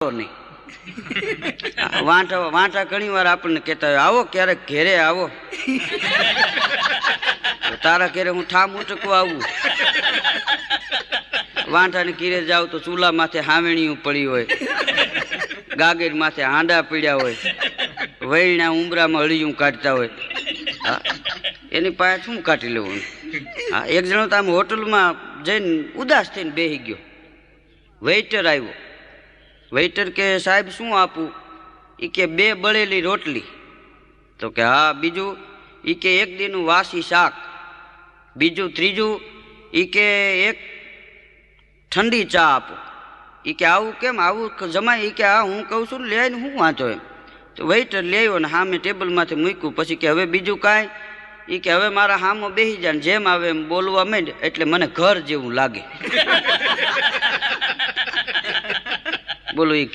નહીં વાંટા વાંટા ઘણી વાર આપણને કહેતા હોય આવો ક્યારેક ઘેરે આવો તારા ઘેરે હું ઠામ ઉટકવા આવું વાંટાને ઘીરે જાવ તો ચૂલા માથે હાવેણીયું પડી હોય ગાગર માથે હાંડા પીડ્યા હોય વૈણા ઉમરામાં હળિયું કાઢતા હોય હા એની પાસે શું કાઢી લેવું હા એક જણો તો આમ હોટલમાં જઈને ઉદાસ થઈને બેસી ગયો વેઇટર આવ્યો વેઇટર કે સાહેબ શું આપું એ કે 2 બળેલી રોટલી તો કે હા બીજું એ કે 1 દીનું વાસી શાક બીજું ત્રીજું એ કે 1 ઠંડી ચા આપો એ કે આવું કેમ આવું જમાય એ કે હા હું કહું છું લે ને હું વાંચો એમ તો વેઇટર લે આવ્યો ને સામે ટેબલમાંથી મૂક્યું પછી કે હવે બીજું કાંઈ એ કે હવે મારા હામો બેસી જાય ને જેમ આવે એમ બોલવા માંડ એટલે મને ઘર જેવું લાગે બોલો એ